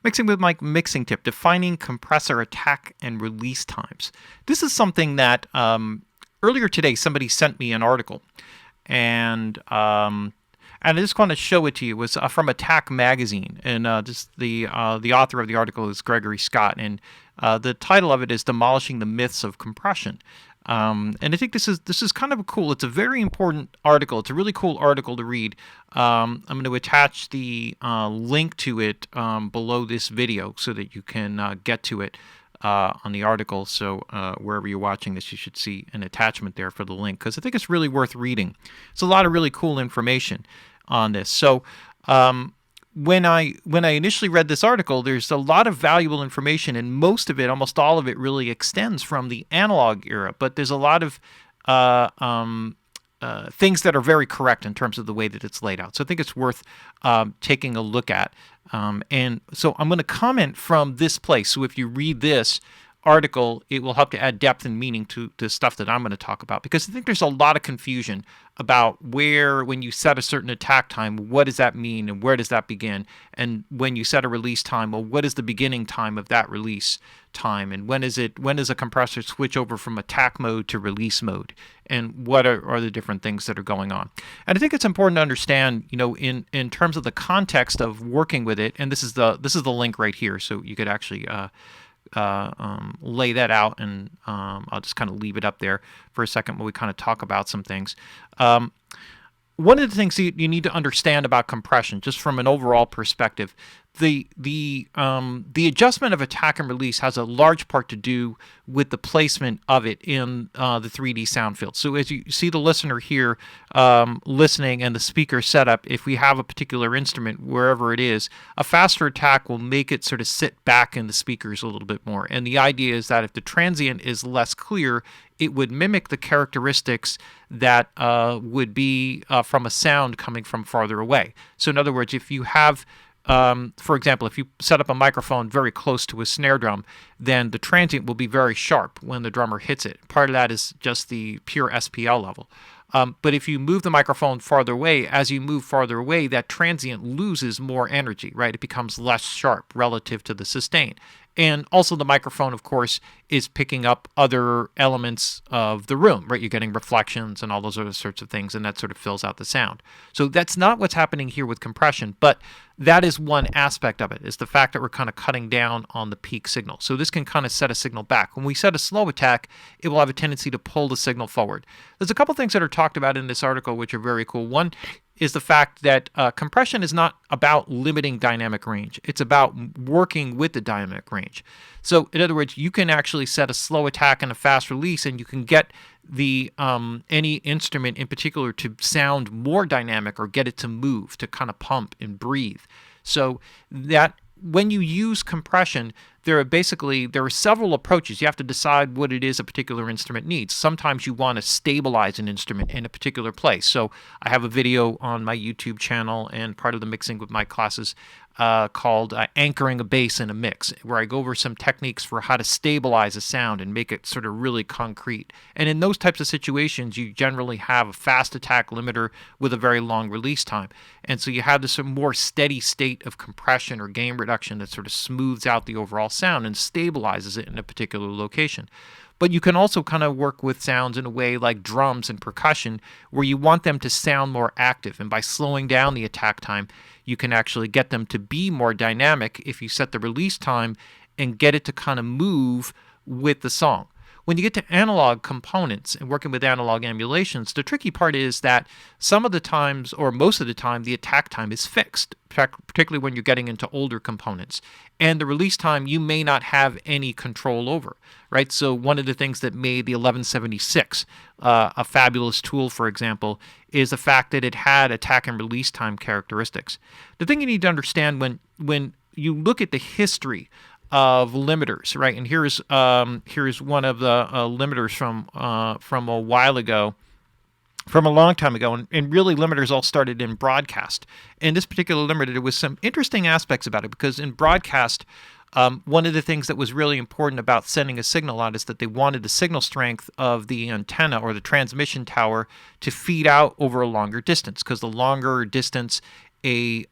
Mixing with Mike mixing tip, defining compressor attack and release times. This is something that earlier today somebody sent me an article, and I just want to show it to you. It was from Attack Magazine, and the author of the article is Gregory Scott, and the title of it is "Demolishing the Myths of Compression." And I think this is kind of cool. It's a very important article. It's a really cool article to read. I'm going to attach the link to it below this video so that you can get to it on the article. So wherever you're watching this, you should see an attachment there for the link, because I think it's really worth reading. It's a lot of really cool information on this. So when I initially read this article, there's a lot of valuable information, and most of it, almost all of it, really extends from the analog era. But there's a lot of things that are very correct in terms of the way that it's laid out. So I think it's worth taking a look at. And so I'm going to comment from this place. So if you read this article, it will help to add depth and meaning to the stuff that I'm going to talk about, because I think there's a lot of confusion about when you set a certain attack time, what does that mean and where does that begin? And when you set a release time, well, what is the beginning time of that release time? And when does a compressor switch over from attack mode to release mode? And what are the different things that are going on? And I think it's important to understand, in terms of the context of working with it, and this is the link right here, so you could actually lay that out, and I'll just kind of leave it up there for a second while we kind of talk about some things. One of the things you need to understand about compression, just from an overall perspective, the adjustment of attack and release has a large part to do with the placement of it in the 3D sound field. So as you see the listener here listening and the speaker setup, if we have a particular instrument, wherever it is, a faster attack will make it sort of sit back in the speakers a little bit more. And the idea is that if the transient is less clear, it would mimic the characteristics that would be from a sound coming from farther away. So in other words, if you have for example, if you set up a microphone very close to a snare drum, then the transient will be very sharp when the drummer hits it. Part of that is just the pure SPL level. But if you move the microphone farther away, as you move farther away, that transient loses more energy, right? It becomes less sharp relative to the sustain. And also the microphone, of course, is picking up other elements of the room, right? You're getting reflections and all those other sorts of things, and that sort of fills out the sound. So that's not what's happening here with compression, but that is one aspect of it, is the fact that we're kind of cutting down on the peak signal. So this can kind of set a signal back. When we set a slow attack, it will have a tendency to pull the signal forward. There's a couple things that are talked about in this article which are very cool. One is the fact that compression is not about limiting dynamic range. It's about working with the dynamic range. So in other words, you can actually set a slow attack and a fast release, and you can get the any instrument in particular to sound more dynamic, or get it to move, to kind of pump and breathe. So that when you use compression, there are several approaches. You have to decide what it is a particular instrument needs. Sometimes you want to stabilize an instrument in a particular place. So I have a video on my YouTube channel and part of the Mixing with Mike classes called Anchoring a Bass in a Mix, where I go over some techniques for how to stabilize a sound and make it sort of really concrete. And in those types of situations, you generally have a fast attack limiter with a very long release time. And so you have this more steady state of compression or gain reduction that sort of smooths out the overall sound and stabilizes it in a particular location. But you can also kind of work with sounds in a way like drums and percussion, where you want them to sound more active. And by slowing down the attack time, you can actually get them to be more dynamic if you set the release time and get it to kind of move with the song. When you get to analog components and working with analog emulations, the tricky part is that some of the times, or most of the time, the attack time is fixed, particularly when you're getting into older components. And the release time you may not have any control over, right? So one of the things that made the 1176 a fabulous tool, for example, is the fact that it had attack and release time characteristics. The thing you need to understand when you look at the history of limiters, right? And here's one of the limiters from a while ago, from a long time ago, and really limiters all started in broadcast. And this particular limiter, there was some interesting aspects about it, because in broadcast, one of the things that was really important about sending a signal out is that they wanted the signal strength of the antenna or the transmission tower to feed out over a longer distance, because the longer distance a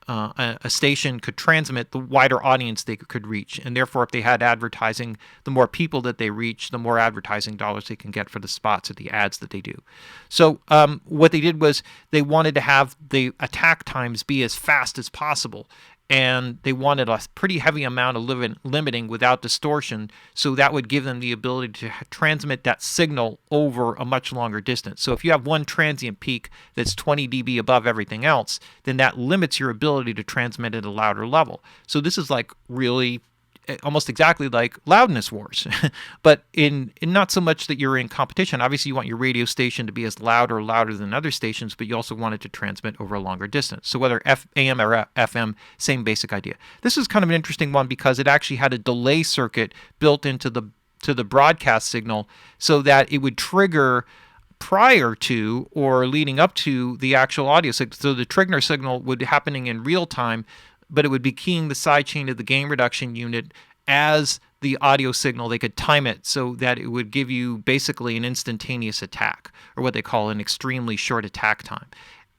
a station could transmit, the wider audience they could reach. And therefore, if they had advertising, the more people that they reach, the more advertising dollars they can get for the spots or the ads that they do. So what they did was they wanted to have the attack times be as fast as possible. And they wanted a pretty heavy amount of limiting without distortion, so that would give them the ability to transmit that signal over a much longer distance. So if you have one transient peak that's 20 dB above everything else, then that limits your ability to transmit at a louder level. So this is like really almost exactly like loudness wars, but in not so much that you're in competition. Obviously, you want your radio station to be as loud or louder than other stations, but you also want it to transmit over a longer distance. So whether AM or FM, same basic idea. This is kind of an interesting one because it actually had a delay circuit built into the broadcast signal so that it would trigger prior to or leading up to the actual audio signal. So the trigger signal would be happening in real time, but it would be keying the sidechain of the gain reduction unit as the audio signal. They could time it so that it would give you basically an instantaneous attack, or what they call an extremely short attack time.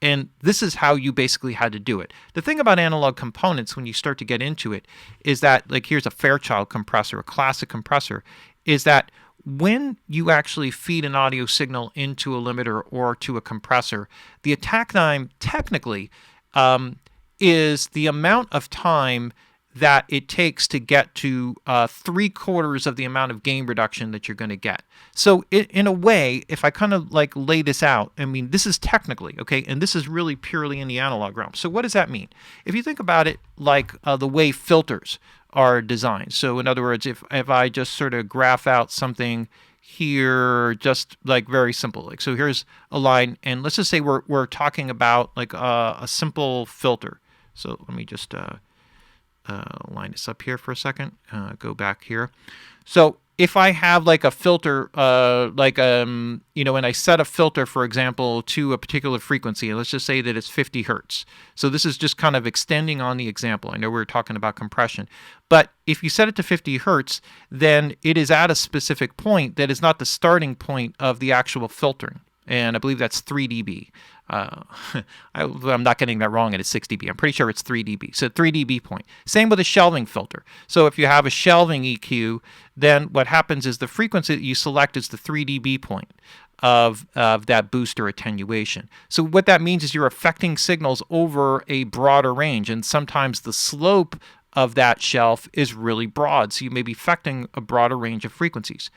And this is how you basically had to do it. The thing about analog components, when you start to get into it, is that, like, here's a Fairchild compressor, a classic compressor, is that when you actually feed an audio signal into a limiter or to a compressor, the attack time technically is the amount of time that it takes to get to 3/4 of the amount of gain reduction that you're going to get. So in a way, if I kind of like lay this out, I mean, this is technically, okay, and this is really purely in the analog realm. So what does that mean? If you think about it like the way filters are designed. So in other words, if I just sort of graph out something here, just like very simple, like, so here's a line, and let's just say we're talking about like a simple filter. So let me just line this up here for a second. Go back here. So if I have like a filter, and I set a filter, for example, to a particular frequency, and let's just say that it's 50 hertz. So this is just kind of extending on the example. I know we're talking about compression, but if you set it to 50 hertz, then it is at a specific point that is not the starting point of the actual filtering. And I believe that's 3 dB. I'm not getting that wrong, and it's 6 dB. I'm pretty sure it's 3 dB. So 3 dB point. Same with a shelving filter. So if you have a shelving EQ, then what happens is the frequency that you select is the 3 dB point of that booster attenuation. So what that means is you're affecting signals over a broader range, and sometimes the slope of that shelf is really broad. So you may be affecting a broader range of frequencies.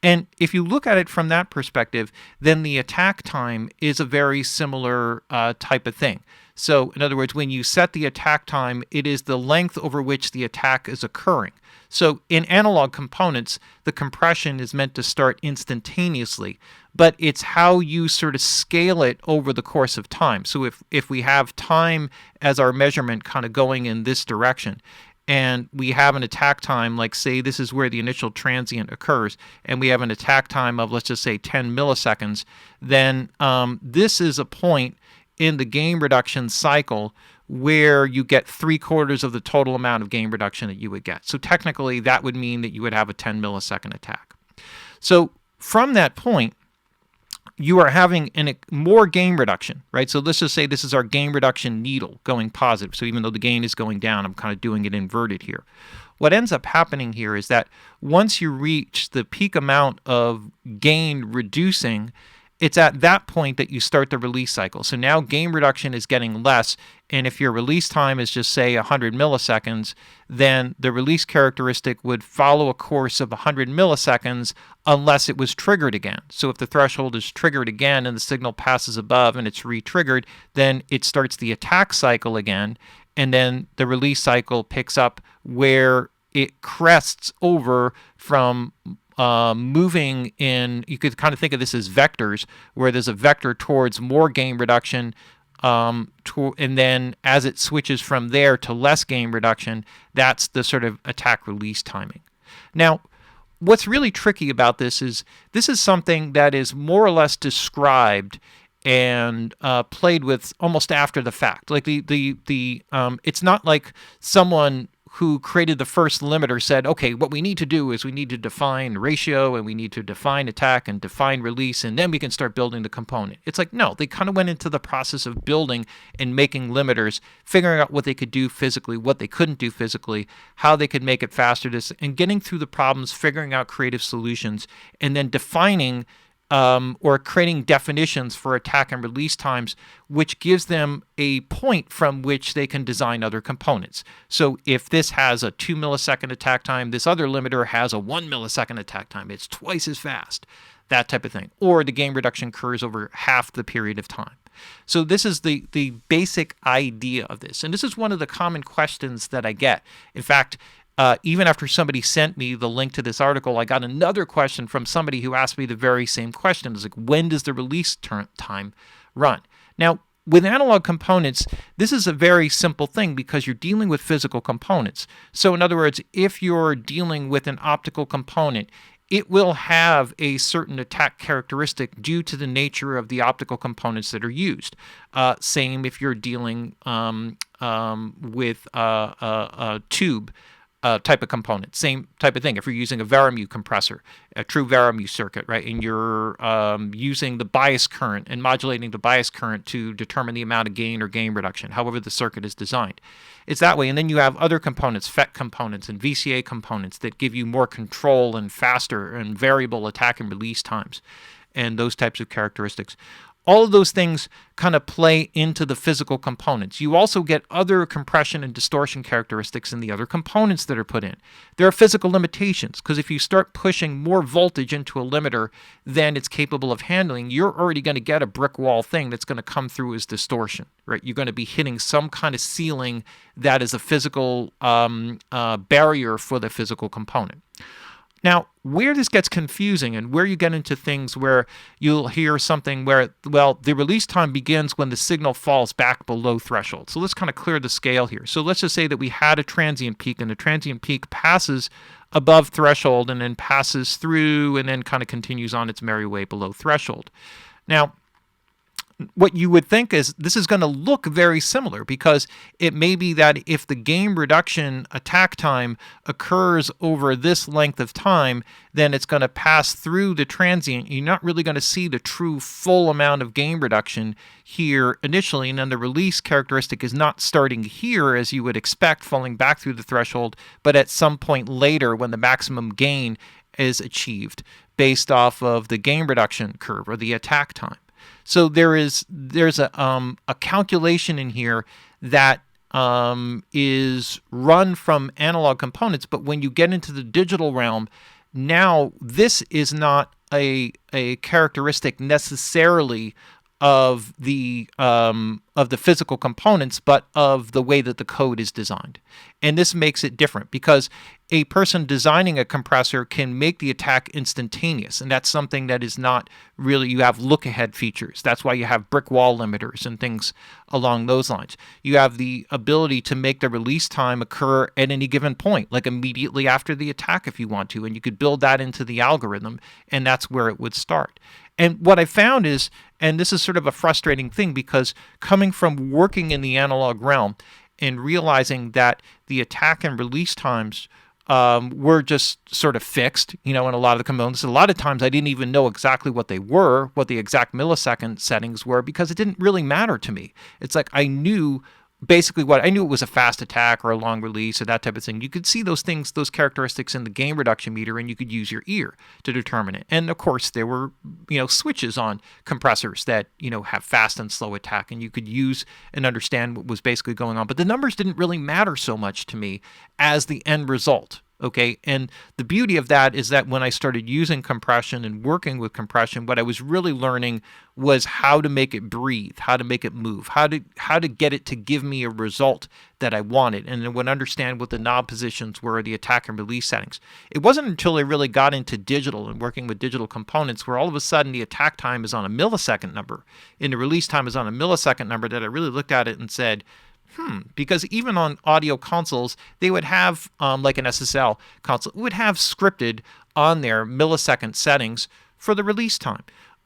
And if you look at it from that perspective, then the attack time is a very similar type of thing. So in other words, when you set the attack time, it is the length over which the attack is occurring. So in analog components, the compression is meant to start instantaneously, but it's how you sort of scale it over the course of time. So if we have time as our measurement kind of going in this direction, and we have an attack time, like say this is where the initial transient occurs, and we have an attack time of, let's just say, 10 milliseconds, then this is a point in the gain reduction cycle where you get 3/4 of the total amount of gain reduction that you would get. So technically, that would mean that you would have a 10 millisecond attack. So from that point, you are having more gain reduction, right? So let's just say this is our gain reduction needle going positive. So even though the gain is going down, I'm kind of doing it inverted here. What ends up happening here is that once you reach the peak amount of gain reducing, it's at that point that you start the release cycle. So now gain reduction is getting less, and if your release time is just say 100 milliseconds, then the release characteristic would follow a course of 100 milliseconds unless it was triggered again. So if the threshold is triggered again and the signal passes above and it's re-triggered, then it starts the attack cycle again, and then the release cycle picks up where it crests over from moving in. You could kind of think of this as vectors, where there's a vector towards more gain reduction, and then as it switches from there to less gain reduction, that's the sort of attack release timing. Now, what's really tricky about this is something that is more or less described and played with almost after the fact. Like it's not like someone who created the first limiter said, okay, what we need to do is we need to define ratio and we need to define attack and define release, and then we can start building the component. It's like, no, they kind of went into the process of building and making limiters, figuring out what they could do physically, what they couldn't do physically, how they could make it faster, and getting through the problems, figuring out creative solutions, and then defining or creating definitions for attack and release times, which gives them a point from which they can design other components. So if this has a 2 millisecond attack time, this other limiter has a 1 millisecond attack time. It's twice as fast, that type of thing. Or the gain reduction occurs over half the period of time. So this is the basic idea of this. And this is one of the common questions that I get. In fact, even after somebody sent me the link to this article, I got another question from somebody who asked me the very same question. It's like, when does the release time run? Now, with analog components, this is a very simple thing because you're dealing with physical components. So in other words, if you're dealing with an optical component, it will have a certain attack characteristic due to the nature of the optical components that are used. Same if you're dealing with a tube type of component. Same type of thing. If you're using a Varamue compressor, a true Varamue circuit, right, and you're using the bias current and modulating the bias current to determine the amount of gain or gain reduction, however the circuit is designed. It's that way. And then you have other components, FET components and VCA components that give you more control and faster and variable attack and release times and those types of characteristics. All of those things kind of play into the physical components. You also get other compression and distortion characteristics in the other components that are put in. There are physical limitations because if you start pushing more voltage into a limiter than it's capable of handling, you're already going to get a brick wall thing that's going to come through as distortion, right? You're going to be hitting some kind of ceiling that is a physical barrier for the physical component. Now, where this gets confusing and where you get into things where you'll hear something where, well, the release time begins when the signal falls back below threshold. So let's kind of clear the scale here. So let's just say that we had a transient peak and the transient peak passes above threshold and then passes through and then kind of continues on its merry way below threshold. Now, what you would think is this is going to look very similar because it may be that if the gain reduction attack time occurs over this length of time, then it's going to pass through the transient. You're not really going to see the true full amount of gain reduction here initially, and then the release characteristic is not starting here as you would expect, falling back through the threshold, but at some point later when the maximum gain is achieved based off of the gain reduction curve or the attack time. So there's a calculation in here that is run from analog components, but when you get into the digital realm, now this is not a characteristic necessarily of the physical components, but of the way that the code is designed. And this makes it different because a person designing a compressor can make the attack instantaneous, and that's something that is not really, you have look-ahead features. That's why you have brick wall limiters and things along those lines. You have the ability to make the release time occur at any given point, like immediately after the attack if you want to, and you could build that into the algorithm, and that's where it would start. And what I found is, and this is sort of a frustrating thing because coming from working in the analog realm and realizing that the attack and release times were just sort of fixed, in a lot of the components. A lot of times I didn't even know exactly what they were, what the exact millisecond settings were, because it didn't really matter to me. It's like I knew basically what I knew it was a fast attack or a long release or that type of thing. You could see those things, those characteristics in the gain reduction meter, and you could use your ear to determine it. And of course, there were switches on compressors that have fast and slow attack, and you could use and understand what was basically going on. But the numbers didn't really matter so much to me as the end result. Okay, and the beauty of that is that when I started using compression and working with compression, what I was really learning was how to make it breathe, how to make it move, how to get it to give me a result that I wanted, and then would understand what the knob positions were, the attack and release settings. It wasn't until I really got into digital and working with digital components where all of a sudden the attack time is on a millisecond number and the release time is on a millisecond number that I really looked at it and said, because even on audio consoles, they would have, like an SSL console, it would have scripted on their millisecond settings for the release time.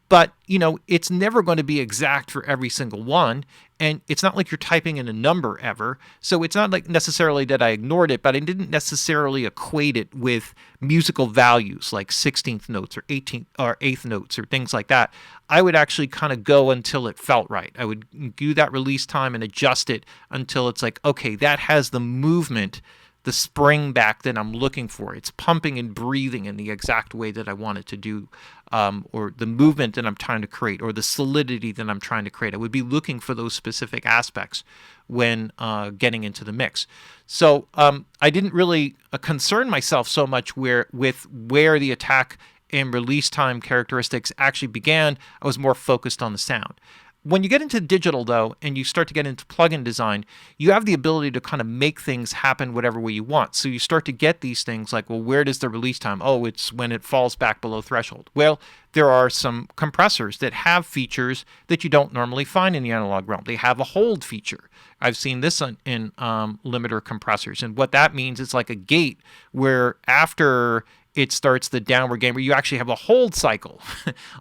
But, it's never going to be exact for every single one. and it's not like you're typing in a number ever. So it's not like necessarily that I ignored it, but I didn't necessarily equate it with musical values like 16th notes or 18th or 8th notes or things like that. I would actually kind of go until it felt right. I would do that release time and adjust it until it's like, okay, that has the movement, the spring back that I'm looking for. It's pumping and breathing in the exact way that I want it to do, or the movement that I'm trying to create, or the solidity that I'm trying to create. I would be looking for those specific aspects when getting into the mix. So I didn't really concern myself so much with where the attack and release time characteristics actually began. I was more focused on the sound. When you get into digital, though, and you start to get into plugin design, you have the ability to kind of make things happen whatever way you want. So you start to get these things like, well, where does the release time? Oh, it's when it falls back below threshold. Well, there are some compressors that have features that you don't normally find in the analog realm. They have a hold feature. I've seen this in limiter compressors. And what that means is like a gate where after it starts the downward gain, where you actually have a hold cycle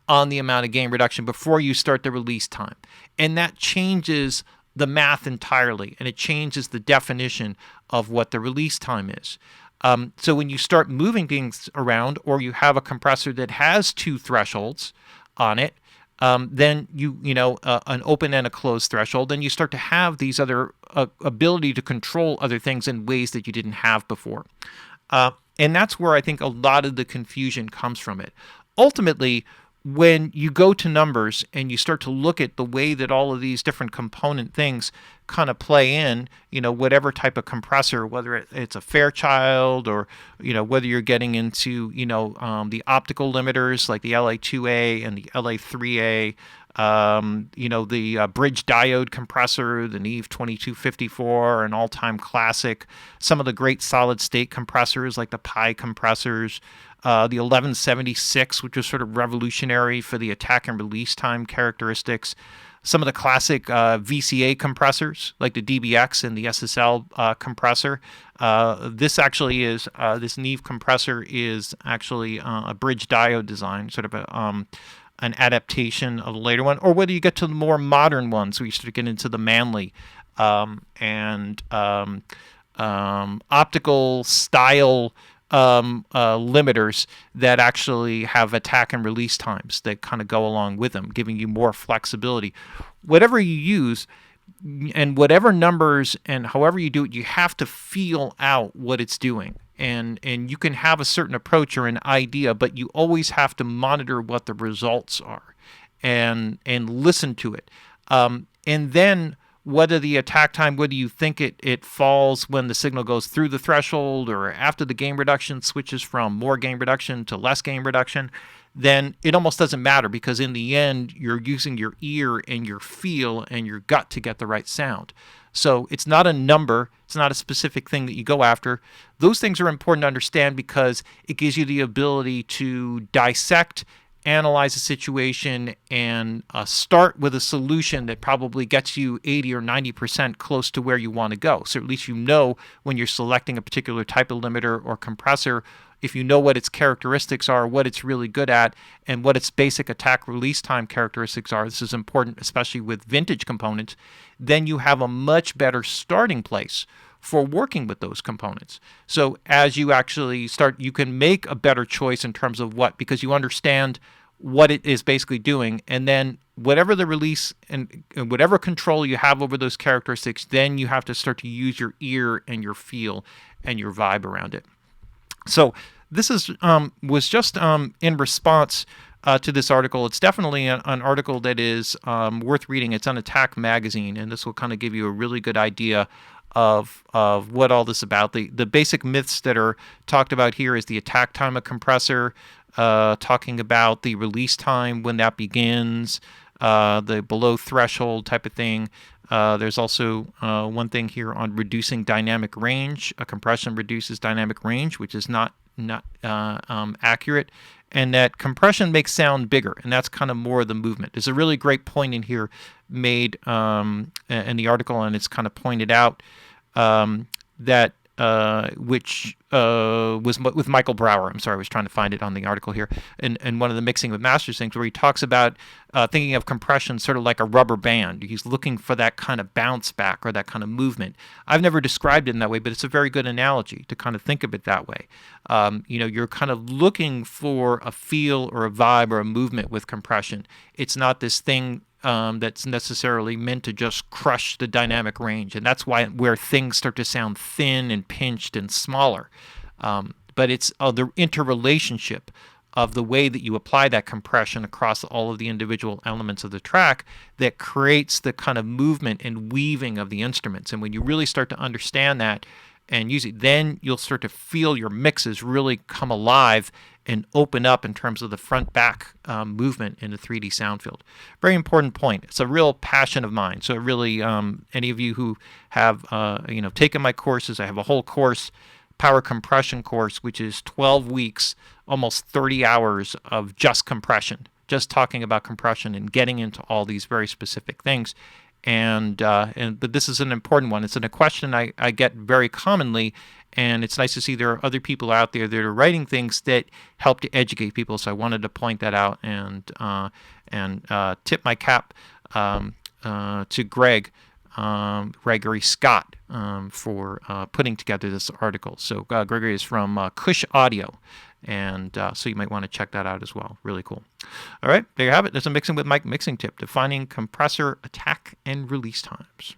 on the amount of gain reduction before you start the release time. And that changes the math entirely, and it changes the definition of what the release time is. So when you start moving things around, or you have a compressor that has two thresholds on it, then an open and a closed threshold, then you start to have these other ability to control other things in ways that you didn't have before. And that's where I think a lot of the confusion comes from it. Ultimately, when you go to numbers and you start to look at the way that all of these different component things kind of play in, whatever type of compressor, whether it's a Fairchild or, whether you're getting into, the optical limiters like the LA2A and the LA3A, the bridge diode compressor, the Nimh 2254, an all-time classic. Some of the great solid-state compressors like the Pi compressors, the 1176, which was sort of revolutionary for the attack and release time characteristics. Some of the classic VCA compressors like the DBX and the SSL compressor. This actually is, this Nimh compressor is actually a bridge diode design, sort of an adaptation of the later one, or whether you get to the more modern ones, where you start to get into the Manley and optical style limiters that actually have attack and release times that kind of go along with them, giving you more flexibility. Whatever you use, and whatever numbers and however you do it, you have to feel out what it's doing. And you can have a certain approach or an idea, but you always have to monitor what the results are and listen to it. And then whether the attack time, whether you think it falls when the signal goes through the threshold or after the gain reduction switches from more gain reduction to less gain reduction, then it almost doesn't matter, because in the end, you're using your ear and your feel and your gut to get the right sound. So it's not a number. It's not a specific thing that you go after. Those things are important to understand because it gives you the ability to dissect, analyze a situation, and start with a solution that probably gets you 80 or 90% close to where you want to go. So at least when you're selecting a particular type of limiter or compressor, if you know what its characteristics are, what it's really good at, and what its basic attack release time characteristics are, this is important especially with vintage components, then you have a much better starting place for working with those components. So as you actually start, you can make a better choice in terms of because you understand what it is basically doing, and then whatever the release and whatever control you have over those characteristics, then you have to start to use your ear and your feel and your vibe around it. So this was just in response to this article. It's definitely an article that is worth reading. It's on Attack Magazine, and this will kind of give you a really good idea of what all this is about. The basic myths that are talked about here is the attack time of compressor, talking about the release time when that begins, the below threshold type of thing. There's also one thing here on reducing dynamic range. A compression reduces dynamic range, which is not accurate, and that compression makes sound bigger, and that's kind of more of the movement. There's a really great point in here made in the article, and it's kind of pointed out that which was with Michael Brower. I'm sorry, I was trying to find it on the article here. And one of the mixing with masters things where he talks about thinking of compression sort of like a rubber band. He's looking for that kind of bounce back or that kind of movement. I've never described it in that way, but it's a very good analogy to kind of think of it that way. You're kind of looking for a feel or a vibe or a movement with compression. It's not this thing that's necessarily meant to just crush the dynamic range, and that's where things start to sound thin and pinched and smaller. But it's the interrelationship of the way that you apply that compression across all of the individual elements of the track that creates the kind of movement and weaving of the instruments. And when you really start to understand that and use it, then you'll start to feel your mixes really come alive and open up in terms of the front-back movement in the 3D sound field. Very important point. It's a real passion of mine. So really, any of you who have taken my courses, I have a whole course, power compression course, which is 12 weeks, almost 30 hours of just compression, just talking about compression and getting into all these very specific things. But this is an important one. It's a question I get very commonly, and it's nice to see there are other people out there that are writing things that help to educate people. So I wanted to point that out and tip my cap to Gregory Scott, for putting together this article. So Gregory is from Cush Audio, and so you might want to check that out as well. Really cool. All right, there you have it. There's a Mixing with Mike mixing tip, defining compressor attack and release times.